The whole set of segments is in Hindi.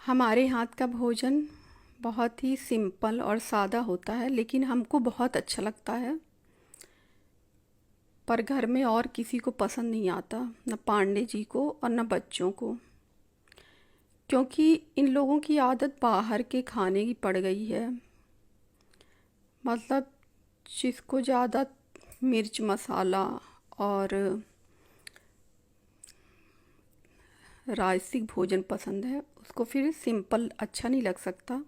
हमारे हाथ का भोजन बहुत ही सिंपल और सादा होता है, लेकिन हमको बहुत अच्छा लगता है। पर घर में और किसी को पसंद नहीं आता, न पांडे जी को और न बच्चों को, क्योंकि इन लोगों की आदत बाहर के खाने की पड़ गई है। मतलब जिसको ज़्यादा मिर्च मसाला और राजसिक भोजन पसंद है, उसको फिर सिंपल अच्छा नहीं लग सकता।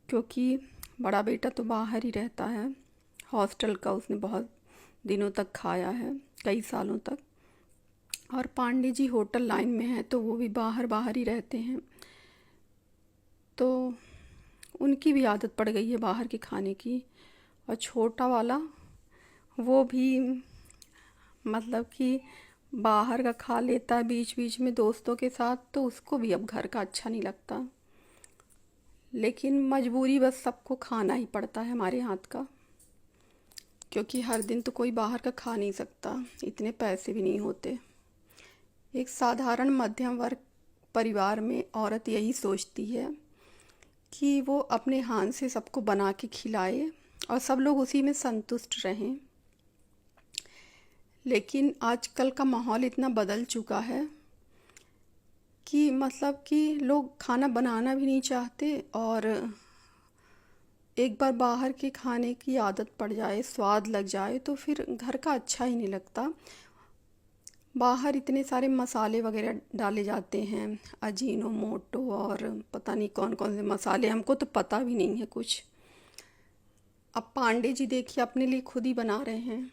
क्योंकि बड़ा बेटा तो बाहर ही रहता है, हॉस्टल का उसने बहुत दिनों तक खाया है, कई सालों तक। और पांडे जी होटल लाइन में हैं, तो वो भी बाहर बाहर ही रहते हैं, तो उनकी भी आदत पड़ गई है बाहर के खाने की। और छोटा वाला वो भी मतलब कि बाहर का खा लेता है बीच बीच में दोस्तों के साथ, तो उसको भी अब घर का अच्छा नहीं लगता। लेकिन मजबूरी बस सबको खाना ही पड़ता है हमारे हाथ का, क्योंकि हर दिन तो कोई बाहर का खा नहीं सकता, इतने पैसे भी नहीं होते। एक साधारण मध्यम वर्ग परिवार में औरत यही सोचती है कि वो अपने हाथ से सबको बना के खिलाए और सब लोग उसी में संतुष्ट रहें। लेकिन आजकल का माहौल इतना बदल चुका है कि मतलब कि लोग खाना बनाना भी नहीं चाहते, और एक बार बाहर के खाने की आदत पड़ जाए, स्वाद लग जाए, तो फिर घर का अच्छा ही नहीं लगता। बाहर इतने सारे मसाले वगैरह डाले जाते हैं, अजीनोमोटो और पता नहीं कौन कौन से मसाले, हमको तो पता भी नहीं है कुछ। अब पांडे जी देखिए अपने लिए खुद ही बना रहे हैं,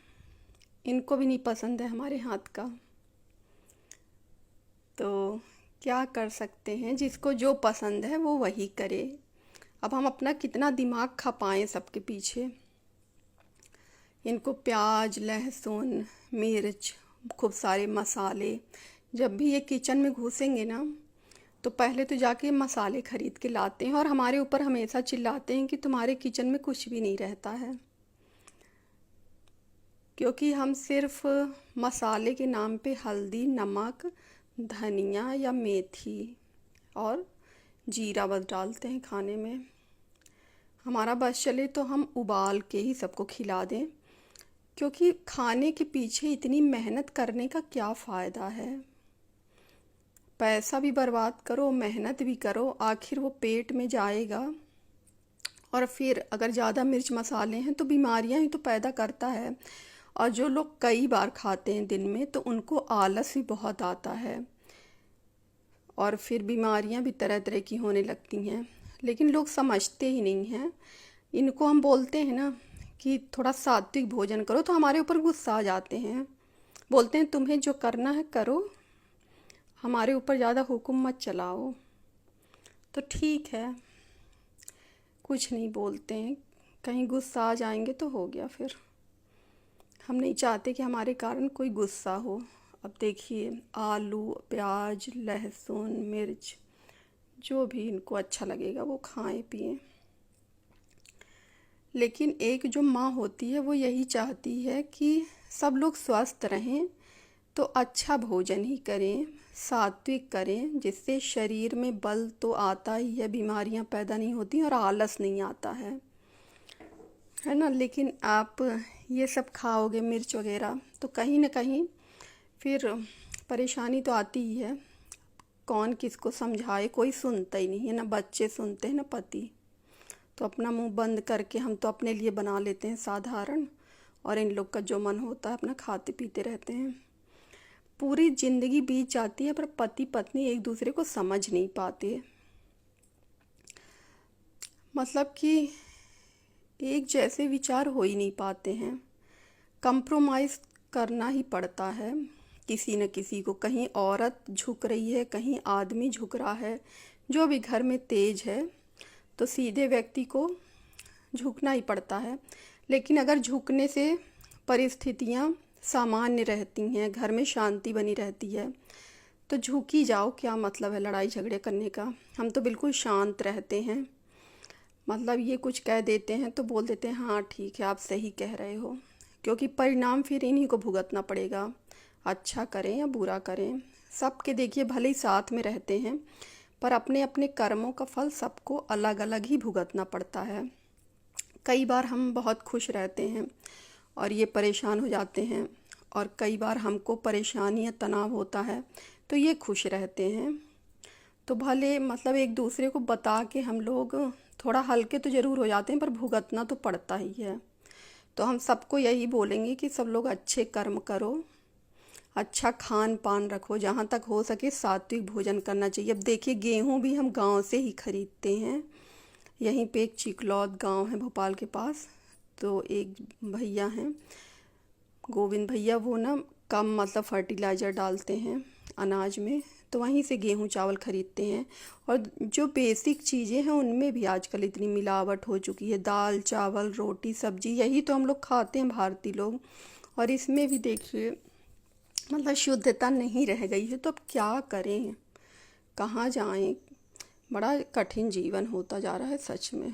इनको भी नहीं पसंद है हमारे हाथ का। तो क्या कर सकते हैं, जिसको जो पसंद है वो वही करे। अब हम अपना कितना दिमाग खपाएं सबके पीछे। इनको प्याज लहसुन मिर्च खूब सारे मसाले, जब भी ये किचन में घुसेंगे ना, तो पहले तो जाके मसाले खरीद के लाते हैं और हमारे ऊपर हमेशा चिल्लाते हैं कि तुम्हारे किचन में कुछ भी नहीं रहता है। क्योंकि हम सिर्फ मसाले के नाम पे हल्दी नमक धनिया या मेथी और जीरा बस डालते हैं खाने में। हमारा बस चले तो हम उबाल के ही सबको खिला दें, क्योंकि खाने के पीछे इतनी मेहनत करने का क्या फ़ायदा है। पैसा भी बर्बाद करो, मेहनत भी करो, आखिर वो पेट में जाएगा। और फिर अगर ज़्यादा मिर्च मसाले हैं तो बीमारियां ही तो पैदा करता है। और जो लोग कई बार खाते हैं दिन में, तो उनको आलस भी बहुत आता है, और फिर बीमारियां भी तरह तरह की होने लगती हैं। लेकिन लोग समझते ही नहीं हैं। इनको हम बोलते हैं ना कि थोड़ा सात्विक भोजन करो, तो हमारे ऊपर गुस्सा आ जाते हैं, बोलते हैं तुम्हें जो करना है करो, हमारे ऊपर ज़्यादा हुक्म मत चलाओ। तो ठीक है, कुछ नहीं बोलते हैं, कहीं गुस्सा आ जाएंगे तो हो गया। फिर हम नहीं चाहते कि हमारे कारण कोई गुस्सा हो। अब देखिए आलू प्याज लहसुन मिर्च, जो भी इनको अच्छा लगेगा वो खाएं पिएं। लेकिन एक जो माँ होती है वो यही चाहती है कि सब लोग स्वस्थ रहें, तो अच्छा भोजन ही करें, सात्विक करें, जिससे शरीर में बल तो आता ही है, बीमारियां पैदा नहीं होती और आलस नहीं आता है ना। लेकिन आप ये सब खाओगे मिर्च वगैरह, तो कहीं ना कहीं फिर परेशानी तो आती ही है। कौन किसको समझाए, कोई सुनता ही नहीं है, ना बच्चे सुनते हैं ना पति। तो अपना मुंह बंद करके हम तो अपने लिए बना लेते हैं साधारण, और इन लोग का जो मन होता है अपना खाते पीते रहते हैं। पूरी जिंदगी बीत जाती है, पर पति पत्नी एक दूसरे को समझ नहीं पाते। मतलब कि एक जैसे विचार हो ही नहीं पाते हैं, कंप्रोमाइज़ करना ही पड़ता है किसी न किसी को। कहीं औरत झुक रही है, कहीं आदमी झुक रहा है, जो भी घर में तेज है, तो सीधे व्यक्ति को झुकना ही पड़ता है। लेकिन अगर झुकने से परिस्थितियाँ सामान्य रहती हैं, घर में शांति बनी रहती है, तो झुक ही जाओ, क्या मतलब है लड़ाई झगड़े करने का। हम तो बिल्कुल शांत रहते हैं। मतलब ये कुछ कह देते हैं तो बोल देते हैं हाँ ठीक है आप सही कह रहे हो, क्योंकि परिणाम फिर इन्हीं को भुगतना पड़ेगा। अच्छा करें या बुरा करें, सबके देखिए भले ही साथ में रहते हैं, पर अपने अपने कर्मों का फल सबको अलग अलग ही भुगतना पड़ता है। कई बार हम बहुत खुश रहते हैं और ये परेशान हो जाते हैं, और कई बार हमको परेशानी या तनाव होता है तो ये खुश रहते हैं। तो भले मतलब एक दूसरे को बता के हम लोग थोड़ा हल्के तो ज़रूर हो जाते हैं, पर भुगतना तो पड़ता ही है। तो हम सबको यही बोलेंगे कि सब लोग अच्छे कर्म करो, अच्छा खान पान रखो, जहाँ तक हो सके सात्विक भोजन करना चाहिए। अब देखिए, गेहूँ भी हम गांव से ही खरीदते हैं। यहीं पे एक चिकलौद गांव है भोपाल के पास, तो एक भैया हैं गोविंद भैया, वो ना कम मतलब फर्टिलाइज़र डालते हैं अनाज में, तो वहीं से गेहूँ चावल खरीदते हैं। और जो बेसिक चीज़ें हैं उनमें भी आजकल इतनी मिलावट हो चुकी है, दाल चावल रोटी सब्जी यही तो हम लोग खाते हैं भारतीय लोग, और इसमें भी देखिए मतलब शुद्धता नहीं रह गई है। तो अब क्या करें, कहाँ जाएं, बड़ा कठिन जीवन होता जा रहा है सच में।